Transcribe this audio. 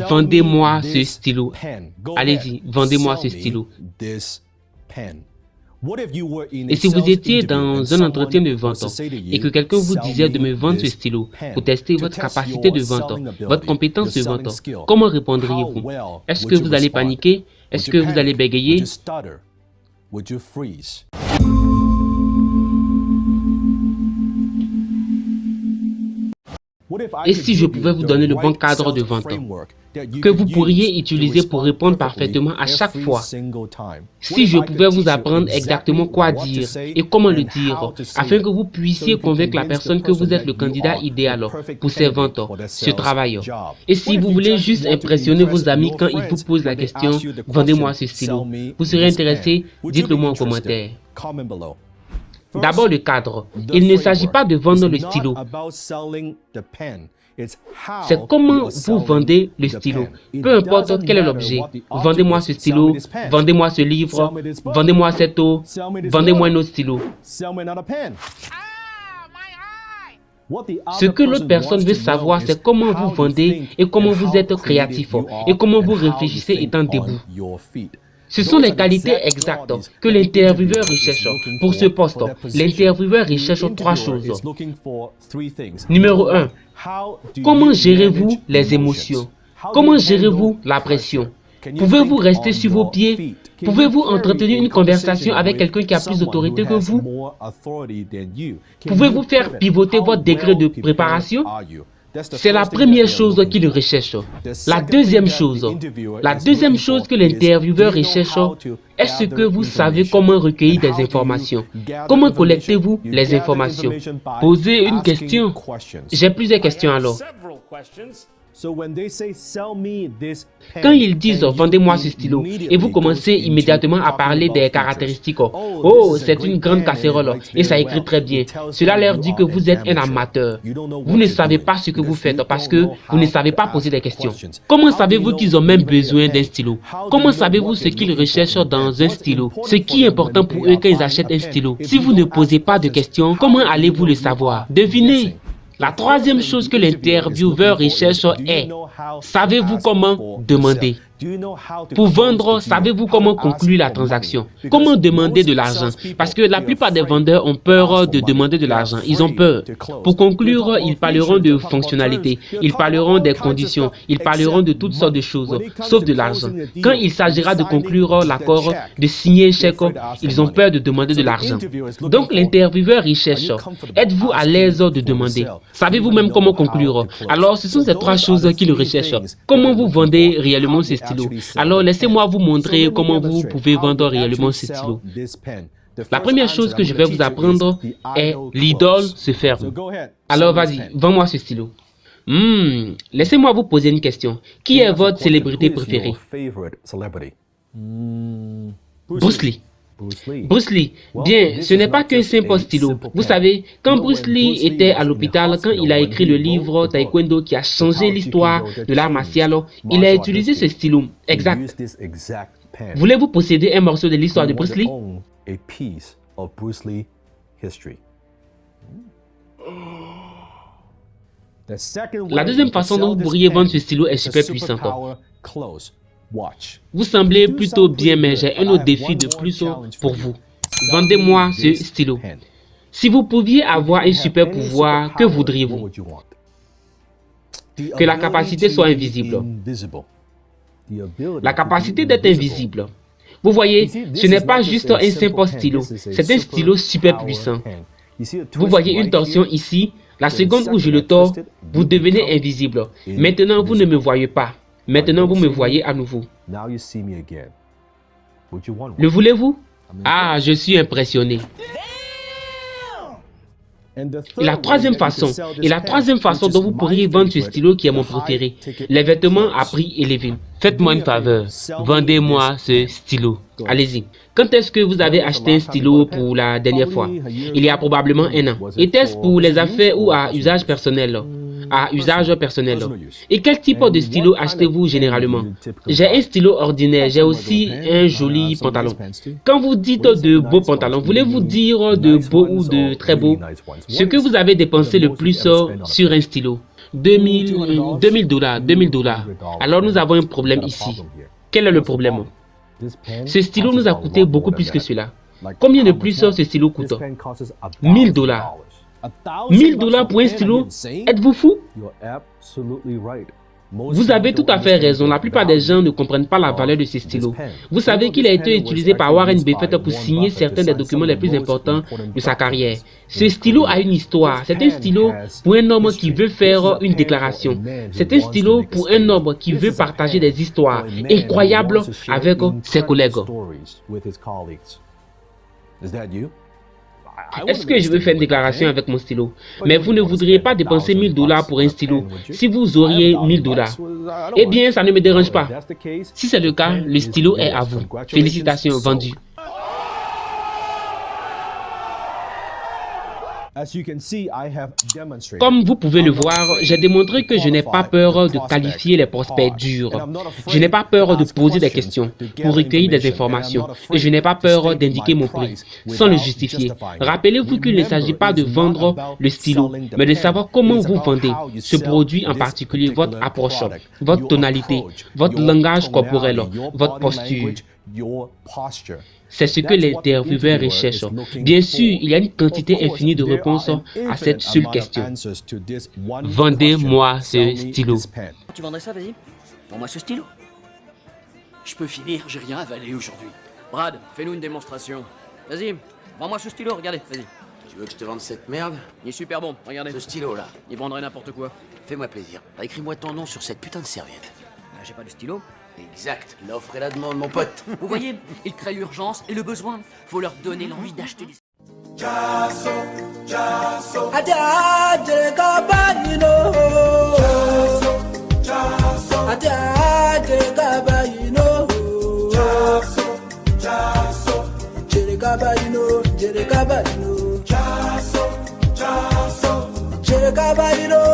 vendez-moi ce stylo. Allez-y, vendez-moi ce stylo. Et si vous étiez dans un entretien de vente et que quelqu'un vous disait de me vendre ce stylo pour tester votre capacité de vente, votre compétence de vente, comment répondriez-vous? Est-ce que vous allez paniquer? Est-ce que vous allez bégayer? Et si je pouvais vous donner le bon cadre de vente que vous pourriez utiliser pour répondre parfaitement à chaque fois? Si je pouvais vous apprendre exactement quoi dire et comment le dire, afin que vous puissiez convaincre la personne que vous êtes le candidat idéal pour ces ventes, ce travail. Et si vous voulez juste impressionner vos amis quand ils vous posent la question, vendez-moi ce stylo, vous serez intéressé, dites-le moi en commentaire. D'abord le cadre. Il ne s'agit pas de vendre le stylo. C'est comment vous vendez le stylo. Peu importe quel est l'objet. Vendez-moi ce stylo, vendez-moi ce livre, vendez-moi cette eau, vendez-moi un autre stylo. Ce que l'autre personne veut savoir, c'est comment vous vendez et comment vous êtes créatif et comment vous réfléchissez étant debout. Ce sont les qualités exactes que l'intervieweur recherche. Pour ce poste, l'intervieweur recherche trois choses. Numéro 1. Comment gérez-vous les émotions? Comment gérez-vous la pression? Pouvez-vous rester sur vos pieds? Pouvez-vous entretenir une conversation avec quelqu'un qui a plus d'autorité que vous? Pouvez-vous faire pivoter votre degré de préparation? C'est la première chose qu'il recherche. La deuxième chose que l'intervieweur recherche est ce que vous savez comment recueillir des informations. Comment collectez-vous les informations? Posez une question. J'ai plusieurs questions alors. Quand ils disent « vendez-moi ce stylo » et vous commencez immédiatement à parler des caractéristiques. « Oh, c'est une grande casserole et ça écrit très bien. » Cela leur dit que vous êtes un amateur. Vous ne savez pas ce que vous faites parce que vous ne savez pas poser des questions. Comment savez-vous qu'ils ont même besoin d'un stylo? Comment savez-vous ce qu'ils recherchent dans un stylo? Ce qui est important pour eux quand ils achètent un stylo. Si vous ne posez pas de questions, comment allez-vous le savoir? Devinez. La troisième chose que l'intervieweur recherche est, savez-vous comment demander? Pour vendre, savez-vous comment conclure la transaction? Comment demander de l'argent? Parce que la plupart des vendeurs ont peur de demander de l'argent. Ils ont peur. Pour conclure, ils parleront de fonctionnalités, ils parleront des conditions, ils parleront de toutes sortes de choses, sauf de l'argent. Quand il s'agira de conclure l'accord, de signer un chèque, ils ont peur de demander de l'argent. Donc l'intervieweur recherche. Êtes-vous à l'aise de demander? Savez-vous même comment conclure? Alors ce sont ces trois choses qu'il recherche. Comment vous vendez réellement ce stylo? Alors, laissez-moi vous montrer comment vous pouvez vendre réellement ce stylo. La première chose que je vais vous apprendre est l'idole se ferme. Alors, vas-y, vends-moi ce stylo. Laissez-moi vous poser une question. Qui est votre célébrité préférée? Bruce Lee. Bruce Lee, bien, ce n'est pas qu'un simple stylo. Vous savez, quand Bruce Lee était à l'hôpital, quand il a écrit le livre Taekwondo qui a changé l'histoire de l'art martial, il a utilisé ce stylo. Exact. Voulez-vous posséder un morceau de l'histoire de Bruce Lee? La deuxième façon dont vous pourriez vendre ce stylo est super puissante. Vous semblez plutôt bien, mais j'ai un autre défi de plus pour vous. Vendez-moi ce stylo. Si vous pouviez avoir un super pouvoir, que voudriez-vous? Que la capacité soit invisible. La capacité d'être invisible. Vous voyez, ce n'est pas juste un simple stylo, c'est un stylo super puissant. Vous voyez une torsion ici, la seconde où je le tords, vous devenez invisible. Maintenant, vous ne me voyez pas. Maintenant, vous me voyez à nouveau. Le voulez-vous? Ah, je suis impressionné. Et la troisième façon dont vous pourriez vendre ce stylo qui est mon préféré, les vêtements à prix élevé. Faites-moi une faveur, vendez-moi ce stylo. Allez-y. Quand est-ce que vous avez acheté un stylo pour la dernière fois? Il y a probablement un an. Était-ce pour les affaires ou à usage personnel? Et quel type de stylo achetez-vous généralement? J'ai un stylo ordinaire, j'ai aussi un joli pantalon. Quand vous dites de beaux pantalons, voulez-vous dire de beau ou de très beau? Ce que vous avez dépensé le plus sur un stylo. $2000. Alors nous avons un problème ici. Quel est le problème? Ce stylo nous a coûté beaucoup plus que cela. Combien de plus ce stylo coûte? $1000. $1000 pour un stylo? Êtes-vous fou? Vous avez tout à fait raison. La plupart des gens ne comprennent pas la valeur de ces stylos. Vous savez qu'il a été utilisé par Warren Buffett pour signer certains des documents les plus importants de sa carrière. Ce stylo a une histoire. C'est un stylo pour un homme qui veut faire une déclaration. C'est un stylo pour un homme qui veut partager des histoires incroyables avec ses collègues. Est-ce que je veux faire une déclaration avec mon stylo? Mais vous ne voudriez pas dépenser $1000 pour un stylo si vous auriez $1000. Eh bien, ça ne me dérange pas. Si c'est le cas, le stylo est à vous. Félicitations, vendu. Comme vous pouvez le voir, j'ai démontré que je n'ai pas peur de qualifier les prospects durs. Je n'ai pas peur de poser des questions pour recueillir des informations. Et je n'ai pas peur d'indiquer mon prix sans le justifier. Rappelez-vous qu'il ne s'agit pas de vendre le stylo, mais de savoir comment vous vendez ce produit en particulier, votre approche, votre tonalité, votre langage corporel, votre posture. C'est ce que les intervieweurs recherchent. Bien sûr, il y a une quantité infinie de réponses à cette seule question. Vendez-moi ce stylo. Tu vendrais ça, vas-y. Vends-moi ce stylo. Je peux finir, j'ai rien avalé aujourd'hui. Brad, fais-nous une démonstration. Vas-y, vends-moi ce stylo, regardez, vas-y. Tu veux que je te vende cette merde? Il est super bon, regardez. Ce stylo-là. Il vendrait n'importe quoi. Fais-moi plaisir. Écris-moi ton nom sur cette putain de serviette. J'ai pas de stylo. Exact, l'offre et la demande, mon pote. Vous voyez, ils créent l'urgence et le besoin. Faut leur donner l'envie d'acheter des... Caballero